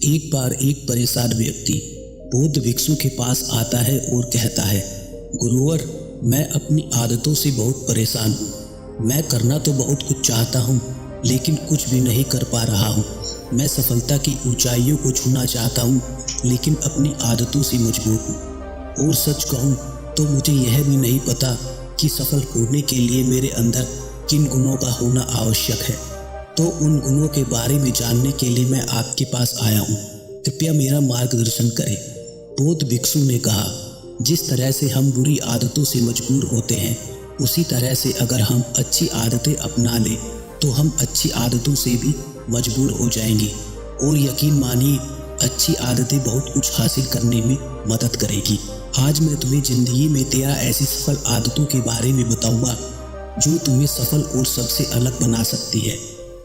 एक बार एक परेशान व्यक्ति बौद्ध भिक्षु के पास आता है और कहता है, गुरुवर, मैं अपनी आदतों से बहुत परेशान हूँ। मैं करना तो बहुत कुछ चाहता हूँ, लेकिन कुछ भी नहीं कर पा रहा हूँ। मैं सफलता की ऊंचाइयों को छूना चाहता हूँ, लेकिन अपनी आदतों से मजबूर हूँ। और सच कहूँ तो मुझे यह भी नहीं पता कि सफल होने के लिए मेरे अंदर किन गुणों का होना आवश्यक है। तो उन गुणों के बारे में जानने के लिए मैं आपके पास आया हूँ। कृपया मेरा मार्गदर्शन करें। बौद्ध भिक्षु ने कहा, जिस तरह से हम बुरी आदतों से मजबूर होते हैं, उसी तरह से अगर हम अच्छी आदतें अपना लें तो हम अच्छी आदतों से भी मजबूर हो जाएंगे। और यकीन मानिए, अच्छी आदतें बहुत कुछ हासिल करने में मदद करेगी। आज मैं तुम्हें जिंदगी में 13 ऐसी सफल आदतों के बारे में बताऊंगा जो तुम्हें सफल और सबसे अलग बना सकती है,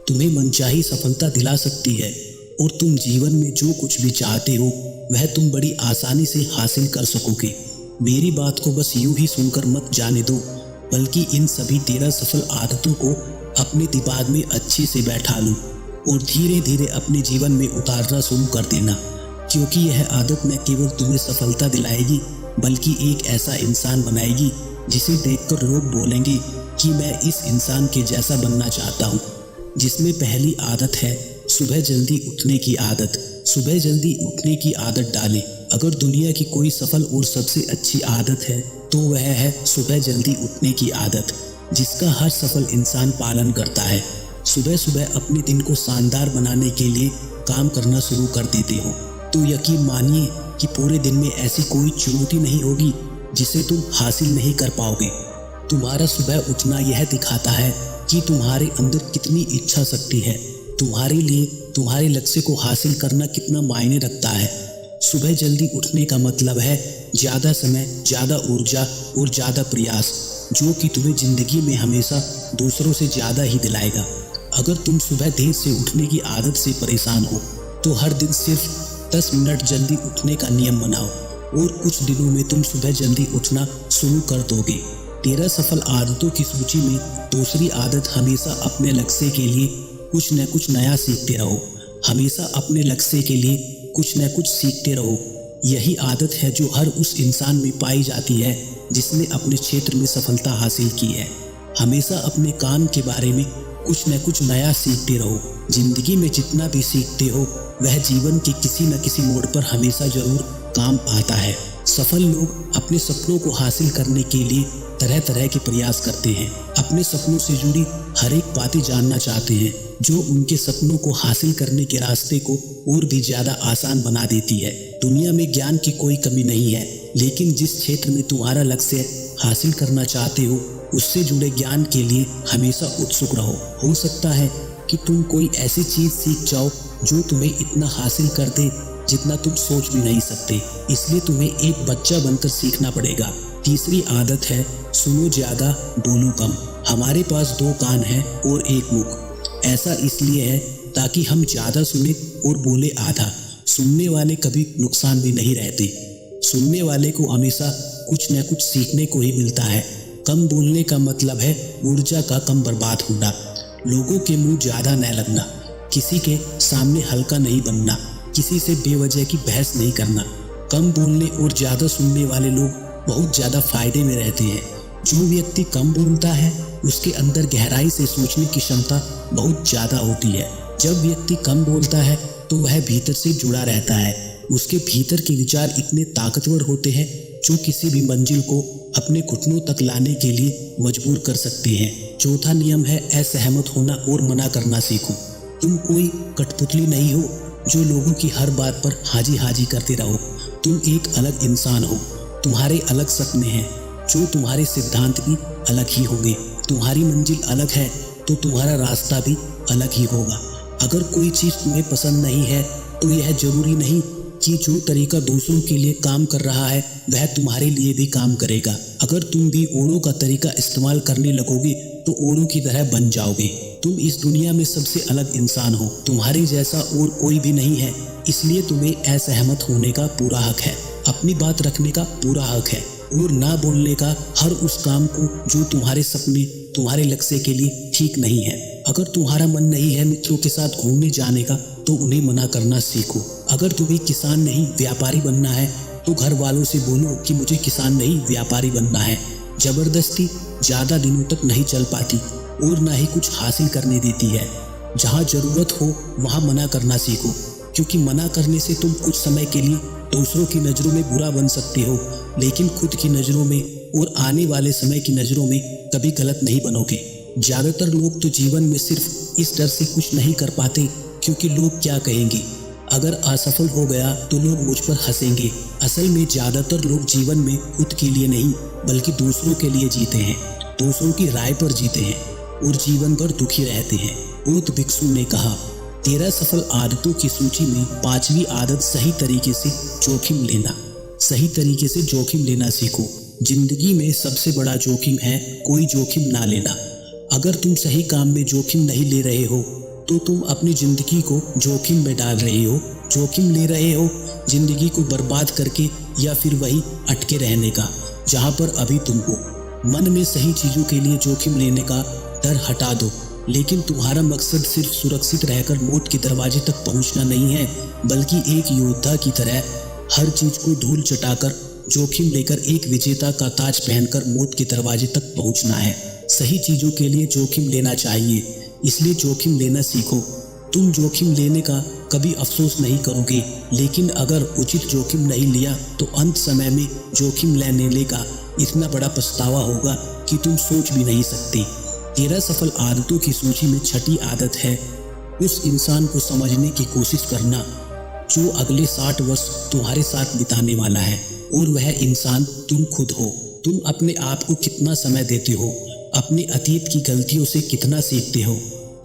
तुम्हें मनचाही सफलता दिला सकती है, और तुम जीवन में जो कुछ भी चाहते हो वह तुम बड़ी आसानी से हासिल कर सकोगे। मेरी बात को बस यूं ही सुनकर मत जाने दो, बल्कि इन सभी 13 सफल आदतों को अपने दिमाग में अच्छे से बैठा लो और धीरे धीरे अपने जीवन में उतारना शुरू कर देना। क्योंकि यह आदत न केवल तुम्हें सफलता दिलाएगी, बल्कि एक ऐसा इंसान बनाएगी जिसे देखकर लोग बोलेंगे कि मैं इस इंसान के जैसा बनना चाहता हूँ। जिसमें पहली आदत है सुबह जल्दी उठने की आदत। सुबह जल्दी उठने की आदत डालें। अगर दुनिया की कोई सफल और सबसे अच्छी आदत है तो वह है सुबह जल्दी उठने की आदत, जिसका हर सफल इंसान पालन करता है। सुबह सुबह अपने दिन को शानदार बनाने के लिए काम करना शुरू कर देते हो तो यकीन मानिए कि पूरे दिन में ऐसी कोई चुनौती नहीं होगी जिसे तुम हासिल नहीं कर पाओगे। तुम्हारा सुबह उठना यह दिखाता है कि तुम्हारे अंदर कितनी इच्छा शक्ति है, तुम्हारे लिए तुम्हारे लक्ष्य को हासिल करना कितना मायने रखता है। सुबह जल्दी उठने का मतलब है ज़्यादा समय, ज़्यादा ऊर्जा और ज़्यादा प्रयास, जो कि तुम्हें जिंदगी में हमेशा दूसरों से ज़्यादा ही दिलाएगा। अगर तुम सुबह देर से उठने की आदत से परेशान हो तो हर दिन सिर्फ 10 मिनट जल्दी उठने का नियम बनाओ और कुछ दिनों में तुम सुबह जल्दी उठना शुरू कर दोगे। 13 सफल आदतों की सूची में दूसरी आदत, हमेशा अपने लक्ष्य के लिए कुछ न कुछ नया सीखते रहो। हमेशा अपने लक्ष्य के लिए कुछ न कुछ सीखते रहो। यही आदत है जो हर उस इंसान में पाई जाती है जिसने अपने क्षेत्र में सफलता हासिल की है। हमेशा अपने काम के बारे में कुछ न कुछ नया सीखते रहो। जिंदगी में जितना भी सीखते हो वह जीवन के किसी न किसी मोड़ पर हमेशा जरूर काम आता है। सफल लोग अपने सपनों को हासिल करने के लिए तरह तरह के प्रयास करते हैं। अपने सपनों से जुड़ी हर एक बातें जानना चाहते हैं जो उनके सपनों को हासिल करने के रास्ते को और भी ज्यादा आसान बना देती है। दुनिया में ज्ञान की कोई कमी नहीं है, लेकिन जिस क्षेत्र में तुम्हारा लक्ष्य हासिल करना चाहते हो उससे जुड़े ज्ञान के लिए हमेशा उत्सुक रहो। हो सकता है कि तुम कोई ऐसी चीज सीख जाओ जो तुम्हें इतना हासिल कर दे जितना तुम सोच भी नहीं सकते। इसलिए तुम्हें एक बच्चा बनकर सीखना पड़ेगा। तीसरी आदत है सुनो ज्यादा, बोलो कम। हमारे पास 2 कान हैं और 1 मुख। ऐसा इसलिए है ताकि हम ज्यादा सुने और बोले आधा। सुनने वाले कभी नुकसान भी नहीं रहते। सुनने वाले को हमेशा कुछ न कुछ सीखने को ही मिलता है। कम बोलने का मतलब है ऊर्जा का कम बर्बाद होना, लोगों के मुंह ज्यादा न लगना, किसी के सामने हल्का नहीं बनना, किसी से बेवजह की बहस नहीं करना। कम बोलने और ज्यादा सुनने वाले लोग बहुत ज्यादा फायदे में रहते हैं। जो व्यक्ति कम बोलता है उसके अंदर गहराई से सोचने की क्षमता बहुत ज्यादा होती है। जब व्यक्ति कम बोलता है तो वह भीतर से जुड़ा रहता है। उसके भीतर के विचार इतने ताकतवर होते हैं जो किसी भी मंजिल को अपने घुटनों तक लाने के लिए मजबूर कर सकते हैं। चौथा नियम है असहमत होना और मना करना सीखो। तुम कोई कठपुतली नहीं हो जो लोगों की हर बात पर हाजी हाजी करते रहो। तुम एक अलग इंसान हो। तुम्हारे अलग सपने हैं जो तुम्हारे सिद्धांत भी अलग ही होंगे। तुम्हारी मंजिल अलग है तो तुम्हारा रास्ता भी अलग ही होगा। अगर कोई चीज़ तुम्हें पसंद नहीं है तो यह जरूरी नहीं कि जो तरीका दूसरों के लिए काम कर रहा है वह तुम्हारे लिए भी काम करेगा। अगर तुम भी औरों का तरीका इस्तेमाल करने लगोगे तो औरों की तरह बन जाओगे। तुम इस दुनिया में सबसे अलग इंसान हो। तुम्हारे जैसा और कोई भी नहीं है, इसलिए तुम्हें असहमत होने का पूरा हक है। अपनी बात रखने का पूरा हक है और ना बोलने का हर उस काम को जो तुम्हारे सपने, तुम्हारे लक्ष्य के लिए ठीक नहीं है। अगर तुम्हारा मन नहीं है मित्रों के साथ घूमने जाने का तो उन्हें मना करना सीखो। अगर तुम्हें किसान नहीं व्यापारी बनना है तो घर वालों से बोलो कि मुझे किसान नहीं व्यापारी बनना है। जबरदस्ती ज्यादा दिनों तक नहीं चल पाती और ना ही कुछ हासिल करने देती है। जहाँ जरूरत हो वहाँ मना करना सीखो, क्योंकि मना करने से तुम कुछ समय के लिए दूसरों की नज़रों में बुरा बन सकते हो, लेकिन खुद की नज़रों में और आने वाले समय की नज़रों में कभी गलत नहीं बनोगे। ज़्यादातर लोग तो जीवन में सिर्फ इस डर से कुछ नहीं कर पाते क्योंकि लोग क्या कहेंगे। अगर असफल हो गया तो लोग मुझ पर हंसेंगे। असल में ज़्यादातर लोग जीवन में खुद के लिए नहीं बल्कि दूसरों के लिए जीते हैं, दूसरों की राय पर जीते हैं और जीवन भर दुखी रहते हैं। बौद्ध भिक्षु ने कहा, 13 सफल आदतों की सूची में 5वीं आदत सही तरीके से जोखिम लेना। सही तरीके से जोखिम लेना सीखो। जिंदगी में सबसे बड़ा जोखिम है कोई जोखिम ना लेना। अगर तुम सही काम में जोखिम नहीं ले रहे हो तो तुम अपनी जिंदगी को जोखिम में डाल रहे हो। जोखिम ले रहे हो जिंदगी को बर्बाद करके या फिर वही अटके रहने का जहाँ पर अभी तुम हो। मन में सही चीजों के लिए जोखिम लेने का डर हटा दो, लेकिन तुम्हारा मकसद सिर्फ सुरक्षित रहकर मौत के दरवाजे तक पहुंचना नहीं है, बल्कि एक योद्धा की तरह हर चीज को धूल चटाकर जोखिम लेकर एक विजेता का ताज पहनकर मौत के दरवाजे तक पहुंचना है। सही चीजों के लिए जोखिम लेना चाहिए, इसलिए जोखिम लेना सीखो। तुम जोखिम लेने का कभी अफसोस नहीं करोगे, लेकिन अगर उचित जोखिम नहीं लिया तो अंत समय में जोखिम लेने का इतना बड़ा पछतावा होगा कि तुम सोच भी नहीं सकते। 13 सफल आदतों की सूची में 6ठी आदत है उस इंसान को समझने की कोशिश करना जो अगले 60 वर्ष तुम्हारे साथ बिताने वाला है, और वह इंसान तुम खुद हो। तुम अपने आप को कितना समय देते हो, अपने अतीत की गलतियों से कितना सीखते हो,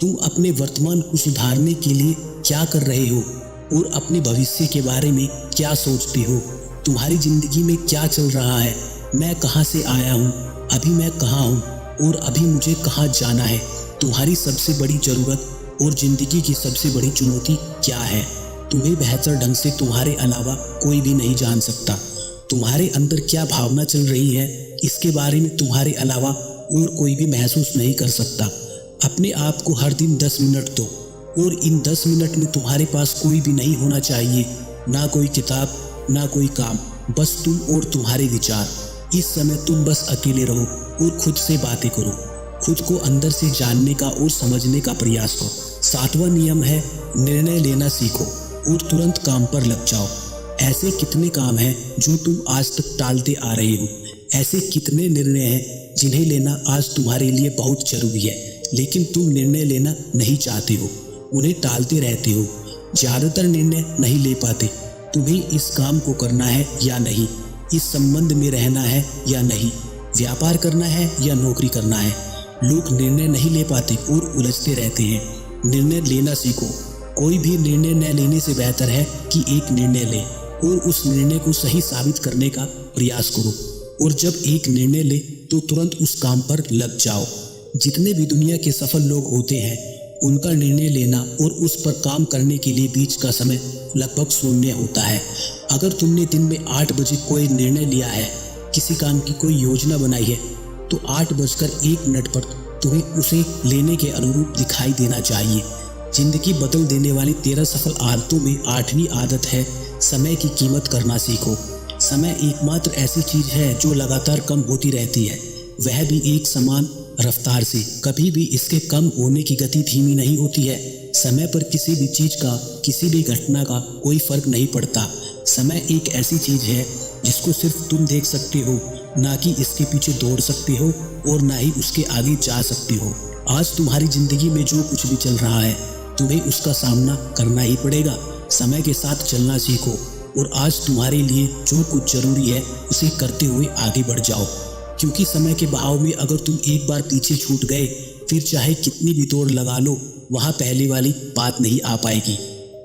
तुम अपने वर्तमान को सुधारने के लिए क्या कर रहे हो और अपने भविष्य के बारे में क्या सोचते हो। तुम्हारी जिंदगी में क्या चल रहा है, मैं कहाँ से आया हूँ, अभी मैं कहाँ हूँ और अभी मुझे कहाँ जाना है। तुम्हारी सबसे बड़ी जरूरत और जिंदगी की सबसे बड़ी चुनौती क्या है। तुम्हें बेहतर ढंग से तुम्हारे अलावा कोई भी नहीं जान सकता। तुम्हारे अंदर क्या भावना चल रही है इसके बारे में तुम्हारे अलावा और कोई भी महसूस नहीं कर सकता। अपने आप को हर दिन 10 मिनट दो, और इन 10 मिनट में तुम्हारे पास कोई भी नहीं होना चाहिए, ना कोई किताब ना कोई काम, बस तुम और तुम्हारे विचार। इस समय तुम बस अकेले रहो और खुद से बातें करो। खुद को अंदर से जानने का और समझने का प्रयास करो। 7वां नियम है निर्णय लेना सीखो और तुरंत काम पर लग जाओ। ऐसे कितने काम हैं जो तुम आज तक टालते आ रहे हो। ऐसे कितने निर्णय हैं जिन्हें लेना आज तुम्हारे लिए बहुत जरूरी है, लेकिन तुम निर्णय लेना नहीं चाहते हो, उन्हें टालते रहते हो। ज़्यादातर निर्णय नहीं ले पाते। तुम्हें इस काम को करना है या नहीं, इस संबंध में रहना है या नहीं, व्यापार करना है या नौकरी करना है। लोग निर्णय नहीं ले पाते और उलझते रहते हैं। निर्णय लेना सीखो। कोई भी निर्णय न लेने से बेहतर है कि एक निर्णय ले और उस निर्णय को सही साबित करने का प्रयास करो, और जब एक निर्णय ले तो तुरंत उस काम पर लग जाओ। जितने भी दुनिया के सफल लोग होते हैं उनका निर्णय लेना और उस पर काम करने के लिए बीच का समय लगभग शून्य होता है। अगर तुमने दिन में 8 बजे कोई निर्णय लिया है, किसी काम की कोई योजना बनाई है, तो 8:01 पर तुम्हें उसे लेने के अनुरूप दिखाई देना चाहिए। जिंदगी बदल देने वाली 13 सफल आदतों में 8वीं आदत है समय की कीमत करना सीखो। समय एकमात्र ऐसी चीज है जो लगातार कम होती रहती है, वह भी एक समान रफ्तार से। कभी भी इसके कम होने की गति धीमी नहीं होती है। समय पर किसी भी चीज का, किसी भी घटना का कोई फर्क नहीं पड़ता। समय एक ऐसी चीज है जिसको सिर्फ तुम देख सकते हो, ना कि इसके पीछे दौड़ सकते हो और ना ही उसके आगे जा सकते हो। आज तुम्हारी जिंदगी में जो कुछ भी चल रहा है तुम्हें उसका सामना करना ही पड़ेगा। समय के साथ चलना सीखो और आज तुम्हारे लिए जो कुछ जरूरी है उसे करते हुए आगे बढ़ जाओ, क्योंकि समय के बहाव में अगर तुम एक बार पीछे छूट गए फिर चाहे कितनी भी दौड़ लगा लो वहाँ पहले वाली बात नहीं आ पाएगी।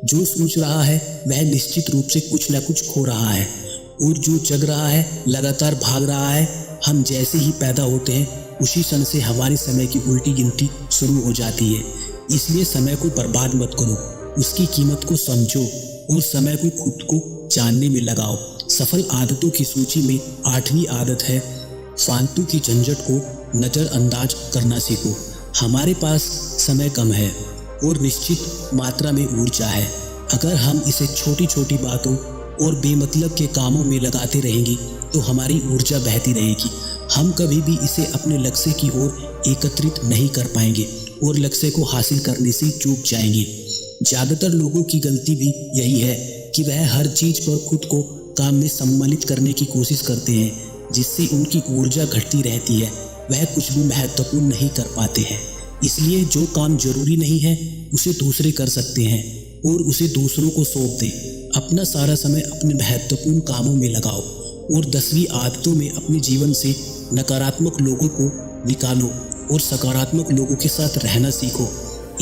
जो सोच रहा है वह निश्चित रूप से कुछ न कुछ खो रहा है, और जो जग रहा है लगातार भाग रहा है। हम जैसे ही पैदा होते हैं उसी क्षण से हमारे समय की उल्टी गिनती शुरू हो जाती है। इसलिए समय को बर्बाद मत करो, उसकी कीमत को समझो और समय को खुद को जानने में लगाओ। सफल आदतों की सूची में 8वीं आदत है फालतू की झंझट को नज़रअंदाज करना सीखो। हमारे पास समय कम है और निश्चित मात्रा में ऊर्जा है। अगर हम इसे छोटी छोटी बातों और बेमतलब के कामों में लगाते रहेंगे तो हमारी ऊर्जा बहती रहेगी। हम कभी भी इसे अपने लक्ष्य की ओर एकत्रित नहीं कर पाएंगे और लक्ष्य को हासिल करने से चूक जाएंगे। ज़्यादातर लोगों की गलती भी यही है कि वह हर चीज़ पर खुद को काम में सम्मिलित करने की कोशिश करते हैं, जिससे उनकी ऊर्जा घटती रहती है। वह कुछ भी महत्वपूर्ण नहीं कर पाते हैं। इसलिए जो काम जरूरी नहीं है उसे दूसरे कर सकते हैं और उसे दूसरों को सौंप दें। अपना सारा समय अपने महत्वपूर्ण कामों में लगाओ और 10वीं आदतों में अपने जीवन से नकारात्मक लोगों को निकालो और सकारात्मक लोगों के साथ रहना सीखो।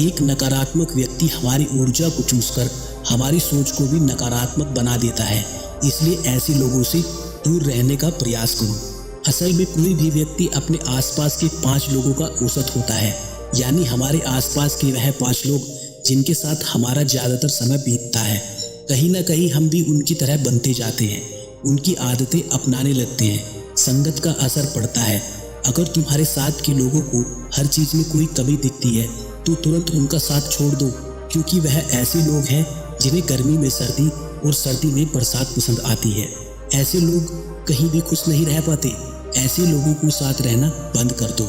एक नकारात्मक व्यक्ति हमारी ऊर्जा को चूसकर हमारी सोच को भी नकारात्मक बना देता है। इसलिए ऐसे लोगों से दूर रहने का प्रयास करो। असल में कोई भी व्यक्ति अपने आसपास के 5 लोगों का औसत होता है, यानी हमारे आसपास के वह 5 लोग जिनके साथ हमारा ज़्यादातर समय बीतता है। कहीं ना कहीं हम भी उनकी तरह बनते जाते हैं, उनकी आदतें अपनाने लगते हैं। संगत का असर पड़ता है। अगर तुम्हारे साथ के लोगों को हर चीज़ में कोई कमी दिखती है तो तुरंत उनका साथ छोड़ दो, क्योंकि वह ऐसे लोग हैं जिन्हें गर्मी में सर्दी और सर्दी में बरसात पसंद आती है। ऐसे लोग कहीं भी खुश नहीं रह पाते। ऐसे लोगों को साथ रहना बंद कर दो।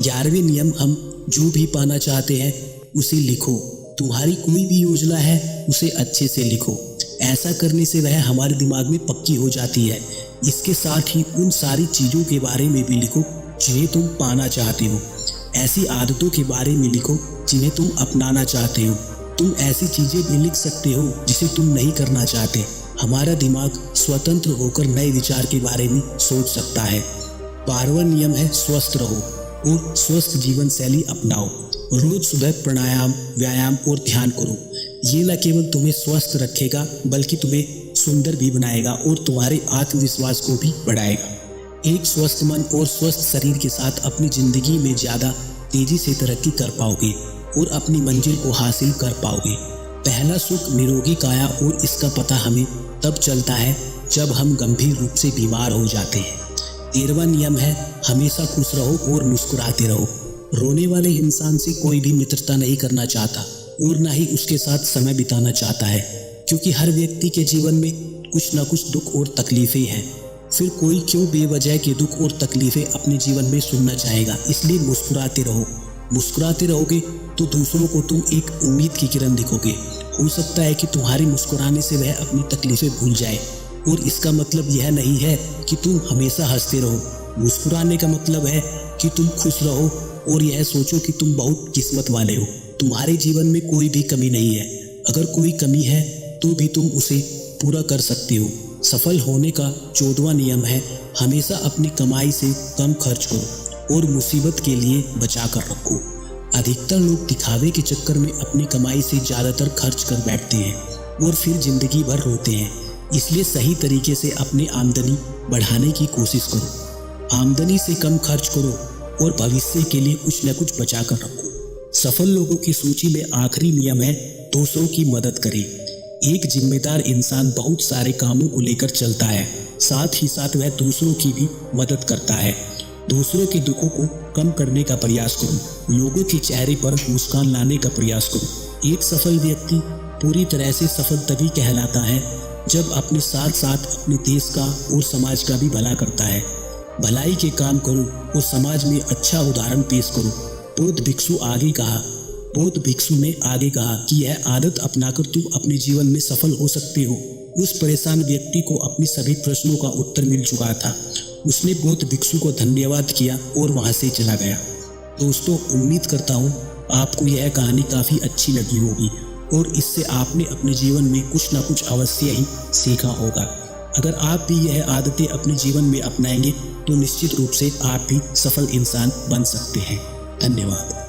11वें नियम, हम जो भी पाना चाहते हैं उसे लिखो। तुम्हारी कोई भी योजना है उसे अच्छे से लिखो। ऐसा करने से वह हमारे दिमाग में पक्की हो जाती है। इसके साथ ही उन सारी चीज़ों के बारे में भी लिखो जिन्हें तुम पाना चाहते हो। ऐसी आदतों के बारे में लिखो जिन्हें तुम अपनाना चाहते हो। तुम ऐसी चीज़ें भी लिख सकते हो जिसे तुम नहीं करना चाहते। हमारा दिमाग स्वतंत्र होकर नए विचार के बारे में सोच सकता है। 12वां नियम है, स्वस्थ रहो और स्वस्थ जीवन शैली अपनाओ। रोज सुबह प्राणायाम, व्यायाम और ध्यान करो। ये न केवल तुम्हें स्वस्थ रखेगा बल्कि तुम्हें सुंदर भी बनाएगा और तुम्हारे आत्मविश्वास को भी बढ़ाएगा। एक स्वस्थ मन और स्वस्थ शरीर के साथ अपनी जिंदगी में ज़्यादा तेजी से तरक्की कर पाओगे और अपनी मंजिल को हासिल कर पाओगे। पहला सुख निरोगी काया, और इसका पता हमें तब चलता है जब हम गंभीर रूप से बीमार हो जाते हैं। 13वां नियम है, हमेशा खुश रहो और मुस्कुराते रहो। रोने वाले इंसान से कोई भी मित्रता नहीं करना चाहता और ना ही उसके साथ समय बिताना चाहता है, क्योंकि हर व्यक्ति के जीवन में कुछ ना कुछ दुख और तकलीफें हैं। फिर कोई क्यों बेवजह के दुख और तकलीफें अपने जीवन में सुनना चाहेगा। इसलिए मुस्कुराते रहो। मुस्कुराते रहोगे तो दूसरों को तुम एक उम्मीद की किरण दिखोगे। हो सकता है कि तुम्हारे मुस्कुराने से वह अपनी तकलीफें भूल जाए, और इसका मतलब यह नहीं है कि तुम हमेशा हंसते रहो। मुस्कुराने का मतलब है कि तुम खुश रहो और यह सोचो कि तुम बहुत किस्मत वाले हो। तुम्हारे जीवन में कोई भी कमी नहीं है। अगर कोई कमी है तो भी तुम उसे पूरा कर सकते हो। सफल होने का 14वां नियम है, हमेशा अपनी कमाई से कम खर्च करो और मुसीबत के लिए बचा कर रखो। अधिकतर लोग दिखावे के चक्कर में अपनी कमाई से ज़्यादातर खर्च कर बैठते हैं और फिर जिंदगी भर रोते हैं। इसलिए सही तरीके से अपनी आमदनी बढ़ाने की कोशिश करो। आमदनी से कम खर्च करो और भविष्य के लिए कुछ न कुछ बचा कर रखो। सफल लोगों की सूची में आखिरी नियम है, दूसरों की मदद करें। एक जिम्मेदार इंसान बहुत सारे कामों को लेकर चलता है, साथ ही साथ वह दूसरों की भी मदद करता है। दूसरों के दुखों को कम करने का प्रयास करो। लोगों के चेहरे पर मुस्कान लाने का प्रयास करो। एक सफल व्यक्ति पूरी तरह से सफल तभी कहलाता है जब अपने साथ साथ अपने देश का और समाज का भी भला करता है। भलाई के काम करो और समाज में अच्छा उदाहरण पेश करो। बौद्ध भिक्षु ने आगे कहा कि यह आदत अपनाकर तुम अपने जीवन में सफल हो सकते हो। उस परेशान व्यक्ति को अपने सभी प्रश्नों का उत्तर मिल चुका था। उसने बौद्ध भिक्षु को धन्यवाद किया और वहां से चला गया। दोस्तों, उम्मीद करता हूँ आपको यह कहानी काफ़ी अच्छी लगी होगी और इससे आपने अपने जीवन में कुछ ना कुछ अवश्य ही सीखा होगा। अगर आप भी यह आदतें अपने जीवन में अपनाएंगे तो निश्चित रूप से आप भी सफल इंसान बन सकते हैं। धन्यवाद।